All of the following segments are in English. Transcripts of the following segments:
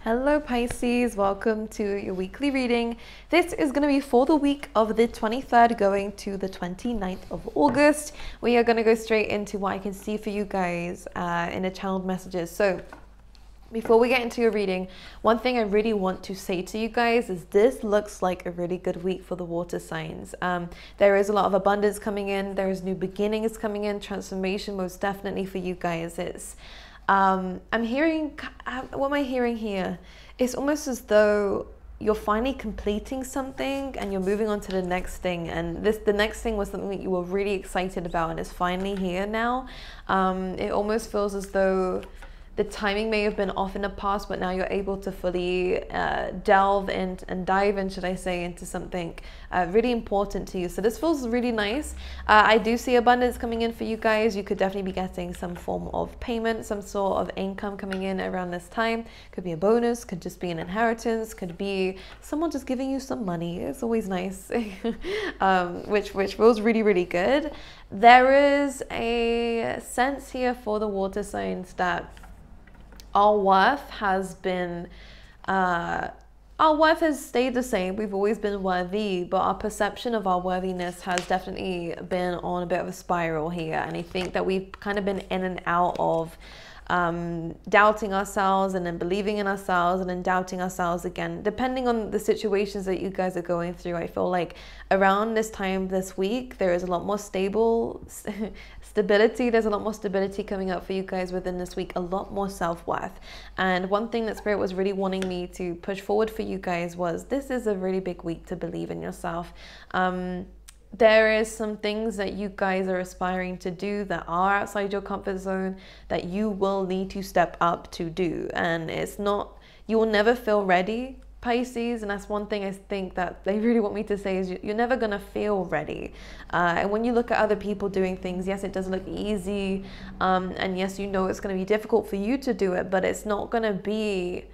Hello Pisces, welcome to your weekly reading. This is going to be for the week of the 23rd going to the 29th of August. We are going to go straight into what I can see for you guys in the channeled messages. So before we get into your reading, one thing I really want to say to you guys is this looks like a really good week for the water signs. There is a lot of abundance coming in. There is new beginnings coming in, transformation most definitely for you guys. It's I'm hearing, what am I hearing here? It's almost as though you're finally completing something and you're moving on to the next thing. And the next thing was something that you were really excited about and it's finally here now. It almost feels as though the timing may have been off in the past, but now you're able to fully delve in and dive in, should I say, into something really important to you. So this feels really nice. I do see abundance coming in for you guys. You could definitely be getting some form of payment, some sort of income coming in around this time. Could be a bonus, could just be an inheritance, could be someone just giving you some money. It's always nice, which feels really, really good. There is a sense here for the water signs that our worth has stayed the same. We've always been worthy, but our perception of our worthiness has definitely been on a bit of a spiral here. And I think that we've kind of been in and out of doubting ourselves and then believing in ourselves and then doubting ourselves again, depending on the situations that you guys are going through. I feel like around this time this week, there is a lot more stability. There's a lot more stability coming up for you guys within this week, a lot more self-worth. And one thing that Spirit was really wanting me to push forward for you guys was this is a really big week to believe in yourself. There is some things that you guys are aspiring to do that are outside your comfort zone that you will need to step up to do. And it's not, you will never feel ready, Pisces. And that's one thing I think that they really want me to say is you're never going to feel ready. And when you look at other people doing things, yes, it does look easy. And yes, you know it's going to be difficult for you to do it, but it's not going to be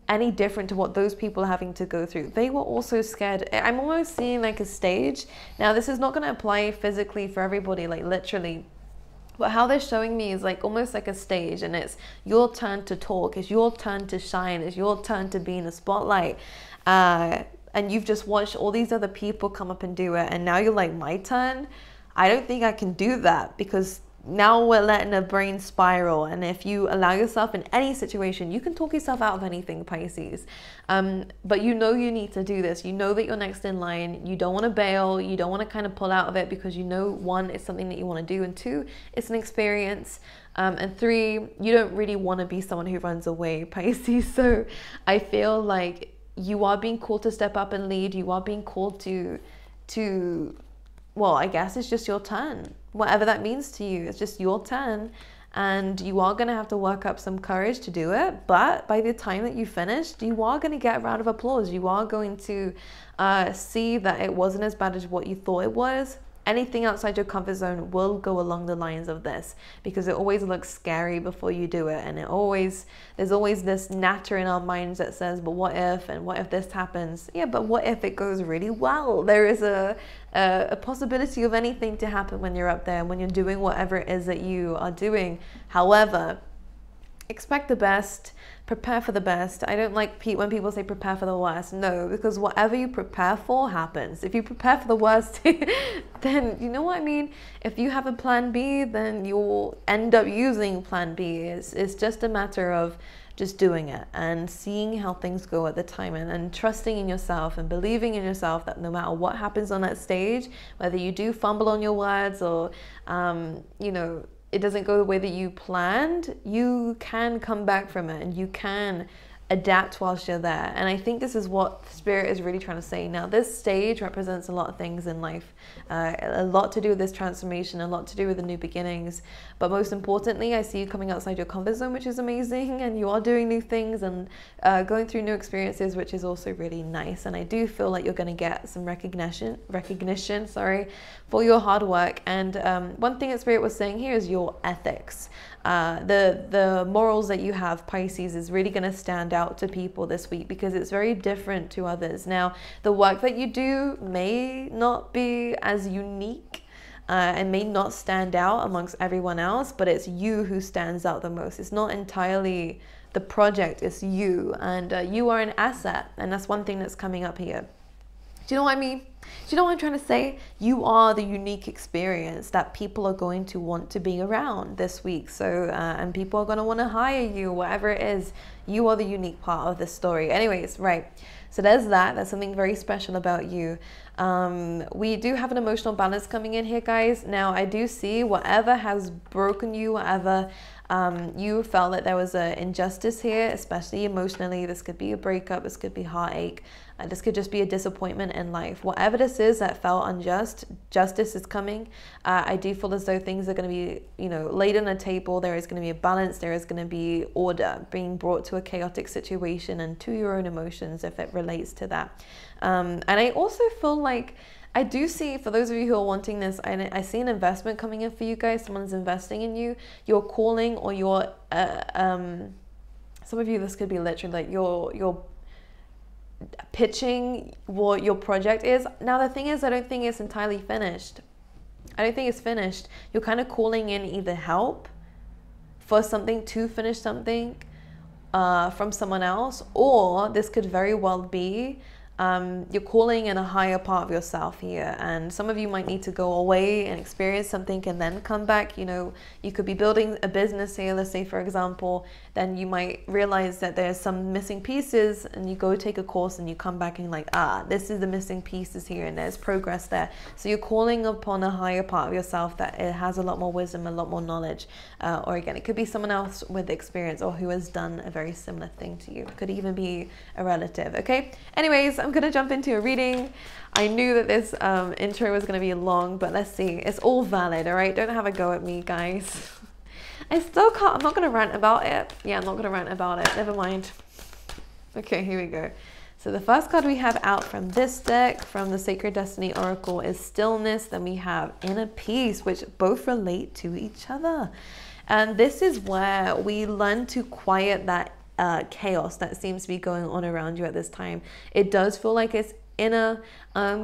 any different to what those people are having to go through. They were also scared. I'm almost seeing like a stage. Now, this is not going to apply physically for everybody, like literally. But how they're showing me is like almost like a stage, and it's your turn to talk. It's your turn to shine. It's your turn to be in the spotlight. And you've just watched all these other people come up and do it. And now you're like, my turn? I don't think I can do that, because now we're letting a brain spiral. And if you allow yourself in any situation, you can talk yourself out of anything, Pisces. But you know you need to do this. You know that you're next in line. You don't want to bail. You don't want to kind of pull out of it, because you know, one, it's something that you want to do, and two, it's an experience. And three, you don't really want to be someone who runs away, Pisces. So I feel like you are being called to step up and lead. You are being called to well, I guess it's just your turn. Whatever that means to you, it's just your turn. And you are going to have to work up some courage to do it. But by the time that you finished, you are going to get a round of applause. You are going to see that it wasn't as bad as what you thought it was. Anything outside your comfort zone will go along the lines of this, because it always looks scary before you do it. And there's always this natter in our minds that says, but what if, and what if this happens? Yeah, but what if it goes really well? There is a possibility of anything to happen when you're up there, when you're doing whatever it is that you are doing. However, expect the best, prepare for the best. I don't like when people say prepare for the worst. No, because whatever you prepare for happens. If you prepare for the worst, then you know what I mean? If you have a plan B, then you'll end up using plan B. It's just a matter of just doing it and seeing how things go at the time, and trusting in yourself and believing in yourself that no matter what happens on that stage, whether you do fumble on your words or, you know, it doesn't go the way that you planned, you can come back from it and you can adapt whilst you're there. And I think this is what Spirit is really trying to say. Now, this stage represents a lot of things in life, a lot to do with this transformation, a lot to do with the new beginnings. But most importantly, I see you coming outside your comfort zone, which is amazing, and you are doing new things and going through new experiences, which is also really nice. And I do feel like you're going to get some recognition, for your hard work. And one thing that Spirit was saying here is your ethics. The morals that you have, Pisces, is really going to stand out to people this week, because it's very different to others. Now, the work that you do may not be as unique and may not stand out amongst everyone else, but it's you who stands out the most. It's not entirely the project is you, and you are an asset. And that's one thing that's coming up here. Do you know what I mean? Do you know what I'm trying to say? You are the unique experience that people are going to want to be around this week. So, and people are going to want to hire you, whatever it is. You are the unique part of this story. Anyways, right. So there's that. That's something very special about you. We do have an emotional balance coming in here, guys. Now, I do see whatever has broken you, whatever you felt that there was an injustice here, especially emotionally. This could be a breakup. This could be heartache. This could just be a disappointment in life. Whatever this is that felt unjust, justice is coming. I do feel as though things are going to be, you know, laid on a table. There is going to be a balance. There is going to be order being brought to a chaotic situation and to your own emotions if it relates to that. And I also feel like I do see, for those of you who are wanting this, I see an investment coming in for you guys. Someone's investing in you. Your calling, or your, some of you, this could be literally like your pitching what your project is. Now, the thing is, I don't think it's entirely finished. I don't think it's finished. You're kind of calling in either help for something, to finish something from someone else, or this could very well be you're calling in a higher part of yourself here, and some of you might need to go away and experience something and then come back. You know, you could be building a business here, let's say, for example, then you might realize that there's some missing pieces, and you go take a course and you come back and like, this is the missing pieces here, and there's progress there. So you're calling upon a higher part of yourself that it has a lot more wisdom, a lot more knowledge, or again, it could be someone else with experience or who has done a very similar thing to you. It could even be a relative. Okay, anyways, I'm gonna jump into a reading. I knew that this intro was gonna be long, but let's see. It's all valid, all right? Don't have a go at me, guys. I still can't, I'm not gonna rant about it. Yeah, I'm not gonna rant about it, never mind. Okay, here we go. So the first card we have out from this deck, from the Sacred Destiny Oracle, is Stillness. Then we have Inner Peace, which both relate to each other. And this is where we learn to quiet that chaos that seems to be going on around you at this time. It does feel like it's inner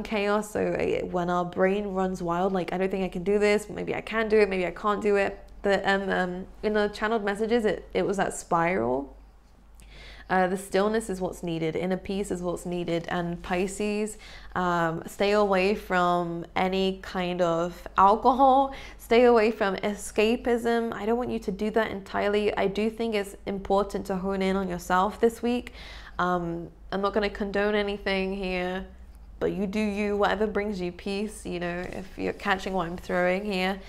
chaos. So when our brain runs wild, like, I don't think I can do this, maybe I can do it, maybe I can't do it. In the channeled messages, it was that spiral. The stillness is what's needed. Inner peace is what's needed. And Pisces, stay away from any kind of alcohol. Stay away from escapism. I don't want you to do that entirely. I do think it's important to hone in on yourself this week. I'm not going to condone anything here, but you do you, whatever brings you peace, you know, if you're catching what I'm throwing here.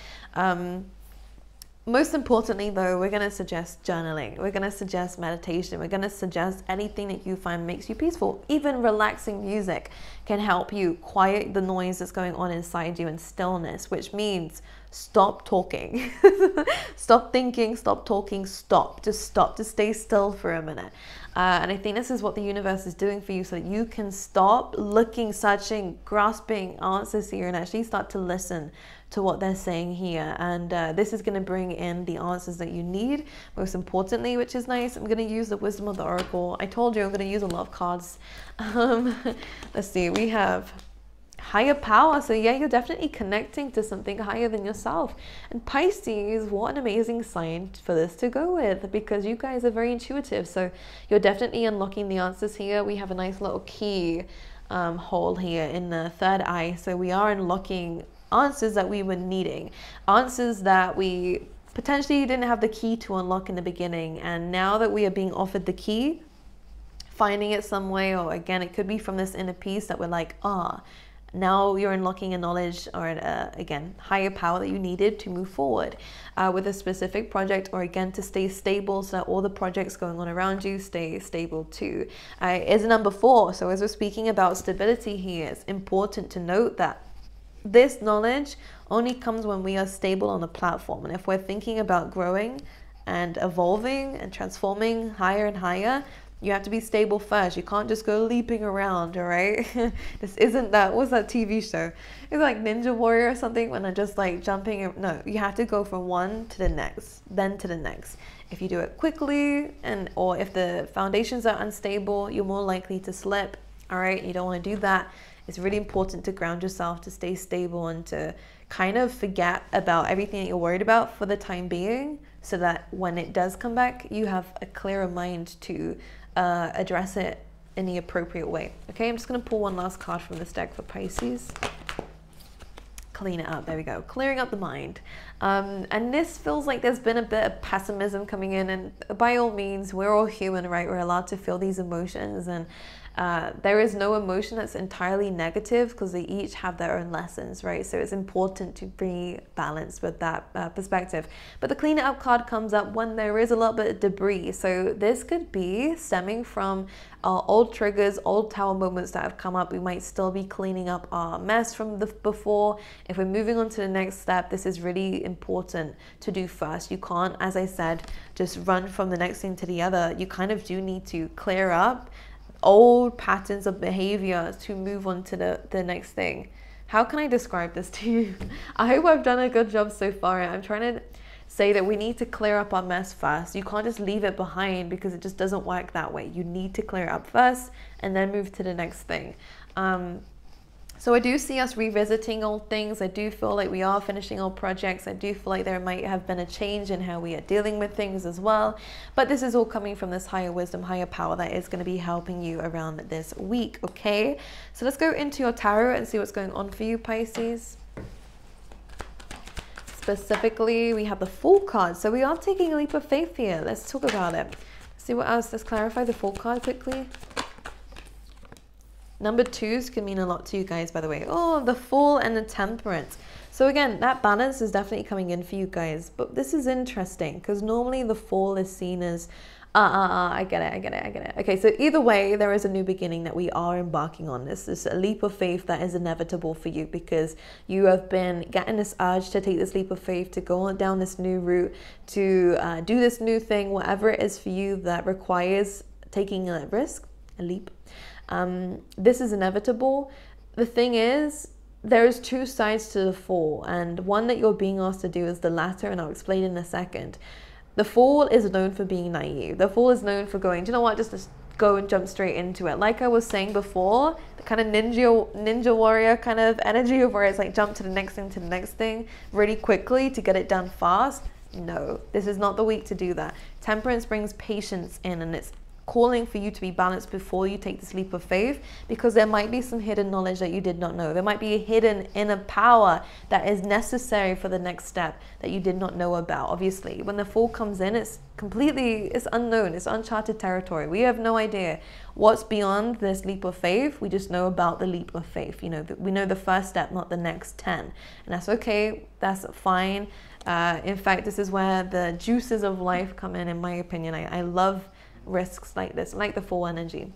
Most importantly, though, we're going to suggest journaling. We're going to suggest meditation. We're going to suggest anything that you find makes you peaceful. Even relaxing music can help you quiet the noise that's going on inside you, and stillness, which means stop talking. Stop thinking, stop talking, stop. Just stop, to stay still for a minute. And I think this is what the universe is doing for you, so that you can stop looking, searching, grasping answers here, and actually start to listen to what they're saying here. And this is going to bring in the answers that you need, most importantly, which is nice. I'm going to use the Wisdom of the Oracle. I told you I'm going to use a lot of cards. Let's see, we have higher power. So yeah, you're definitely connecting to something higher than yourself. And Pisces, what an amazing sign for this to go with, because you guys are very intuitive. So you're definitely unlocking the answers here. We have a nice little key hole here in the third eye. So we are unlocking answers that we were needing, answers that we potentially didn't have the key to unlock in the beginning. And now that we are being offered the key, finding it some way, or again, it could be from this inner peace that we're like, now you're unlocking a knowledge or again, higher power that you needed to move forward with a specific project, or again, to stay stable, so that all the projects going on around you stay stable too. Is number 4. So as we're speaking about stability here, it's important to note that this knowledge only comes when we are stable on a platform. And if we're thinking about growing and evolving and transforming higher and higher, you have to be stable first. You can't just go leaping around, all right? This isn't that, what's that TV show? It's like Ninja Warrior or something, when they're just like jumping. No, you have to go from one to the next, then to the next. If you do it quickly, or if the foundations are unstable, you're more likely to slip, all right? You don't want to do that. It's really important to ground yourself, to stay stable, and to kind of forget about everything that you're worried about for the time being, so that when it does come back, you have a clearer mind to address it in the appropriate way. Okay, I'm just going to pull one last card from this deck for Pisces. Clean it up. There we go. Clearing up the mind. And this feels like there's been a bit of pessimism coming in, and by all means, we're all human, right? We're allowed to feel these emotions, and there is no emotion that's entirely negative, because they each have their own lessons, right? So it's important to be balanced with that perspective. But the clean it up card comes up when there is a little bit of debris. So this could be stemming from old triggers, old tower moments that have come up. We might still be cleaning up our mess from the before. If we're moving on to the next step, this is really important to do first. You can't, as I said, just run from the next thing to the other. You kind of do need to clear up old patterns of behavior to move on to the next thing. How can I describe this to you? I hope I've done a good job so far. I'm trying to say that we need to clear up our mess first. You can't just leave it behind, because it just doesn't work that way. You need to clear it up first and then move to the next thing. So I do see us revisiting old things. I do feel like we are finishing old projects. I do feel like there might have been a change in how we are dealing with things as well. But this is all coming from this higher wisdom, higher power that is going to be helping you around this week, okay? So let's go into your tarot and see what's going on for you, Pisces. Specifically, we have the Fool card. So we are taking a leap of faith here. Let's talk about it. See what else. Let's clarify the Fool card quickly. Number 2s can mean a lot to you guys, by the way. Oh, the Fool and the Temperance. So again, that balance is definitely coming in for you guys. But this is interesting, because normally the Fool is seen as, I get it. Okay, so either way, there is a new beginning that we are embarking on. This is a leap of faith that is inevitable for you, because you have been getting this urge to take this leap of faith, to go on down this new route, to do this new thing, whatever it is for you that requires taking a risk, a leap. This is inevitable. The thing is, there's 2 sides to the Fool, and one that you're being asked to do is the latter, and I'll explain in a second. The Fool is known for being naive. The Fool is known for going, do you know what, just go and jump straight into it. Like I was saying before, the kind of ninja warrior kind of energy of where it's like jump to the next thing really quickly to get it done fast. No, this is not the week to do that. Temperance brings patience in, and it's calling for you to be balanced before you take this leap of faith, because there might be some hidden knowledge that you did not know. There might be a hidden inner power that is necessary for the next step that you did not know about. Obviously, when the Fool comes in, it's unknown, it's uncharted territory. We have no idea what's beyond this leap of faith. We just know about the leap of faith. You know, we know the first step, not the next 10, and that's okay. That's fine. In fact, this is where the juices of life come in my opinion. I love risks like this, like the Fool energy.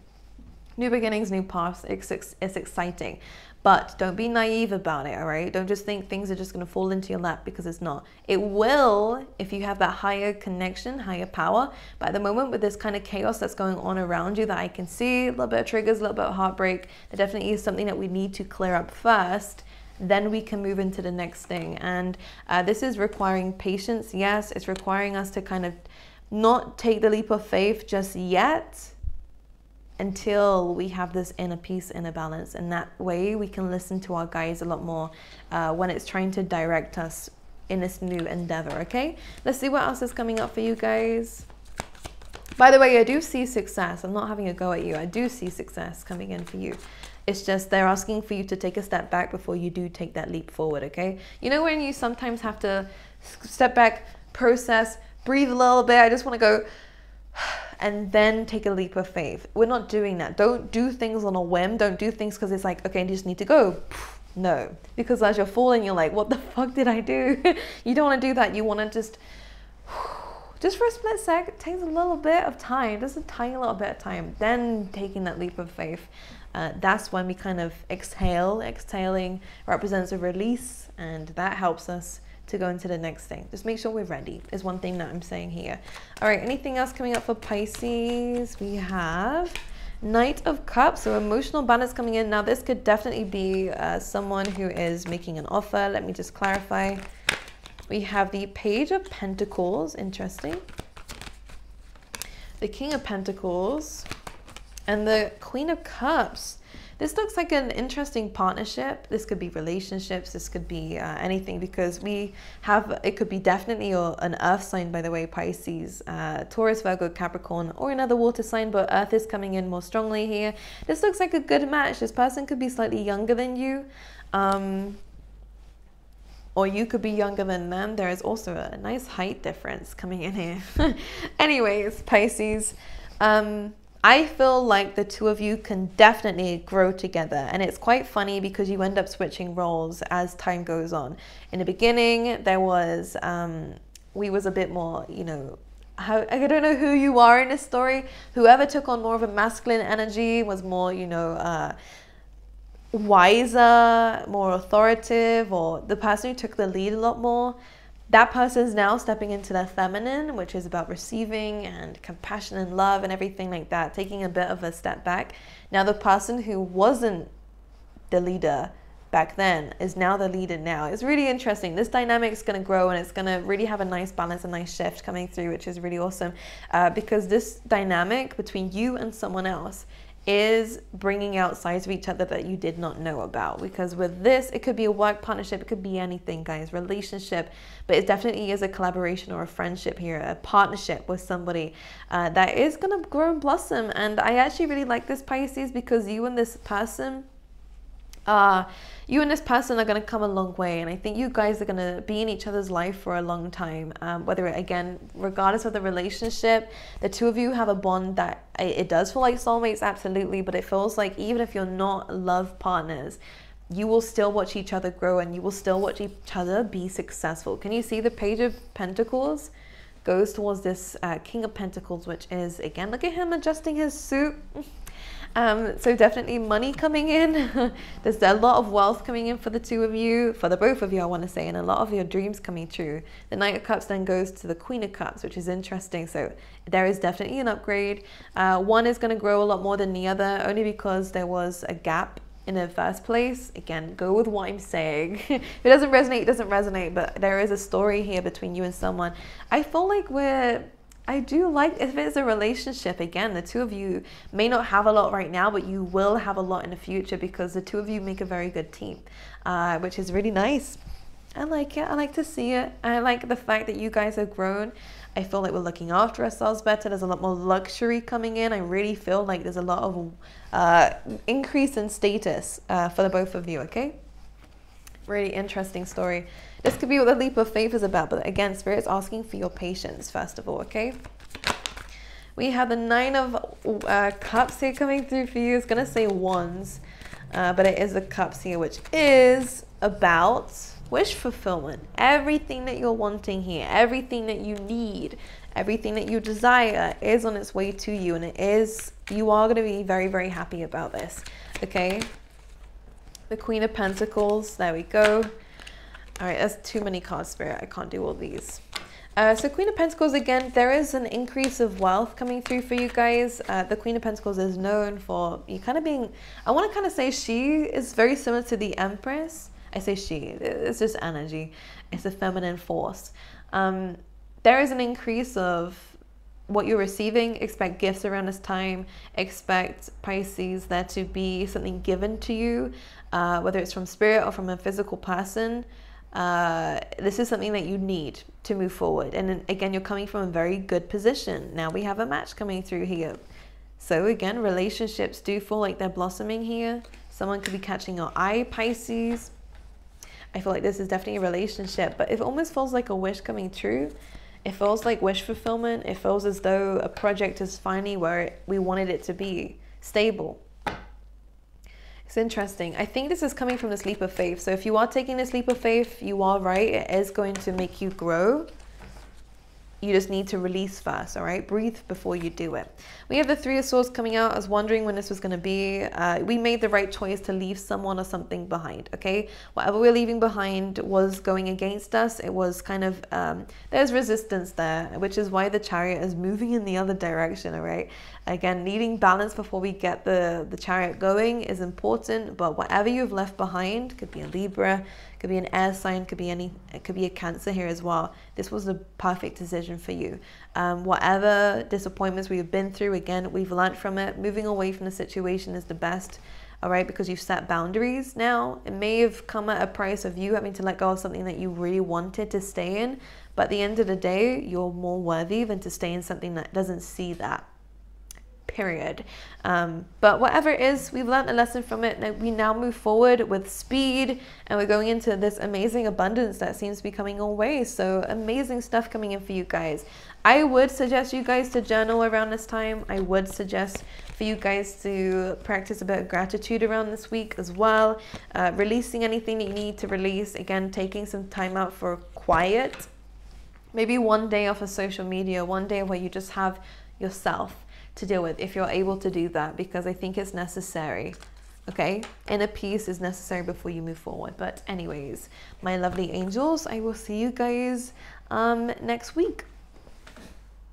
New beginnings, new paths. It's exciting, but don't be naive about it. All right, don't just think things are just going to fall into your lap, because it's not. It will if you have that higher connection, higher power. But at the moment, with this kind of chaos that's going on around you that I can see, a little bit of triggers, a little bit of heartbreak, there definitely is something that we need to clear up first. Then we can move into the next thing. And this is requiring patience. Yes, it's requiring us to kind of not take the leap of faith just yet, until we have this inner peace, inner balance. And that way we can listen to our guides a lot more when it's trying to direct us in this new endeavor. Okay, let's see what else is coming up for you guys. By the way, I do see success. I'm not having a go at you. I do see success coming in for you. It's just they're asking for you to take a step back before you do take that leap forward. Okay, you know when you sometimes have to step back, process, breathe a little bit. I just want to go and then take a leap of faith. We're not doing that. Don't do things on a whim. Don't do things because it's like, okay, I just need to go. No, because as you're falling, you're like, what the fuck did I do? You don't want to do that. You want to just for a split sec. It takes a little bit of time, just a tiny little bit of time. Then taking that leap of faith. That's when we kind of exhale. Exhaling represents a release, and that helps us to go into the next thing. Just make sure we're ready is one thing that I'm saying here. All right, anything else coming up for Pisces? We have Knight of Cups, so emotional balance coming in. Now this could definitely be someone who is making an offer. Let me just clarify. We have the Page of Pentacles, interesting. The King of Pentacles, And the Queen of Cups. This looks like an interesting partnership. This could be relationships. This could be anything, because we have, it could be definitely an earth sign, by the way, Pisces, Taurus, Virgo, Capricorn, or another water sign, but earth is coming in more strongly here. This looks like a good match. This person could be slightly younger than you, or you could be younger than them. There is also a nice height difference coming in here. Anyways, Pisces, I feel like the two of you can definitely grow together, and it's quite funny because you end up switching roles as time goes on. In the beginning, there was, we was a bit more, you know, I don't know who you are in this story. Whoever took on more of a masculine energy was more, you know, wiser, more authoritative, or the person who took the lead a lot more. That person is now stepping into their feminine, which is about receiving and compassion and love and everything like that, taking a bit of a step back. Now the person who wasn't the leader back then is now the leader now. It's really interesting. This dynamic is going to grow, and it's going to really have a nice balance, a nice shift coming through, which is really awesome, because this dynamic between you and someone else is bringing out sides of each other that you did not know about. Because with this, it could be a work partnership, it could be anything, guys, relationship, but it definitely is a collaboration or a friendship here, a partnership with somebody that is going to grow and blossom. And I actually really like this, Pisces, because you and this person are going to come a long way, and I think you guys are going to be in each other's life for a long time, whether, again, regardless of the relationship, the two of you have a bond that it does feel like soulmates, absolutely, but it feels like even if you're not love partners, you will still watch each other grow, and you will still watch each other be successful. Can you see the Page of Pentacles goes towards this King of Pentacles, which is, again, look at him adjusting his suit. So definitely money coming in. There's a lot of wealth coming in for the two of you, for the both of you, I want to say, and a lot of your dreams coming true. The Knight of Cups then goes to the Queen of Cups, which is interesting. So there is definitely an upgrade. One is going to grow a lot more than the other, only because there was a gap in the first place. Again, go with what I'm saying. If it doesn't resonate, it doesn't resonate, but there is a story here between you and someone. I feel like I do like, if it's a relationship, again, the two of you may not have a lot right now, but you will have a lot in the future, because the two of you make a very good team, which is really nice. I like it. I like to see it. I like the fact that you guys have grown. I feel like we're looking after ourselves better. There's a lot more luxury coming in. I really feel like there's a lot of increase in status for the both of you, okay? Really interesting story. This could be what the leap of faith is about, but again, Spirit's asking for your patience, first of all, okay? We have the Nine of Cups here coming through for you. It's going to say Wands, but it is the Cups here, which is about wish fulfillment. Everything that you're wanting here, everything that you need, everything that you desire is on its way to you, and you are going to be very, very happy about this, okay? The Queen of Pentacles, there we go. All right, that's too many cards, Spirit. I can't do all these. So Queen of Pentacles, again, there is an increase of wealth coming through for you guys. The Queen of Pentacles is known for you kind of being, I want to kind of say she is very similar to the Empress. I say she, it's just energy. It's a feminine force. There is an increase of what you're receiving. Expect gifts around this time. Expect, Pisces, there to be something given to you, whether it's from spirit or from a physical person. This is something that you need to move forward. And then, again, you're coming from a very good position. Now we have a match coming through here. So again, relationships do feel like they're blossoming here. Someone could be catching your eye, Pisces. I feel like this is definitely a relationship, but it almost feels like a wish coming true. It feels like wish fulfillment. It feels as though a project is finally where we wanted it to be, stable. It's interesting. I think this is coming from this leap of faith. So if you are taking this leap of faith, you are right. It is going to make you grow. You just need to release first, all right? Breathe before you do it. We have the Three of Swords coming out. I was wondering when this was going to be. We made the right choice to leave someone or something behind, okay? Whatever we're leaving behind was going against us. It was kind of, there's resistance there, which is why the Chariot is moving in the other direction, all right? Again, needing balance before we get the chariot going is important, but whatever you've left behind, could be a Libra, could be an air sign, could be it could be a Cancer here as well. This was the perfect decision for you. Whatever disappointments we've been through, again, we've learned from it. Moving away from the situation is the best. All right, because you've set boundaries now. It may have come at a price of you having to let go of something that you really wanted to stay in, but at the end of the day, you're more worthy than to stay in something that doesn't see that. Period. But whatever it is, we've learned a lesson from it. We now move forward with speed, and we're going into this amazing abundance that seems to be coming our way. So amazing stuff coming in for you guys. I would suggest you guys to journal around this time. I would suggest for you guys to practice a bit of gratitude around this week as well. Releasing anything that you need to release. Again, taking some time out for quiet. Maybe one day off of social media, one day where you just have yourself to deal with, if you're able to do that, because I think it's necessary. Okay, inner peace is necessary before you move forward. But anyways, my lovely angels, I will see you guys next week.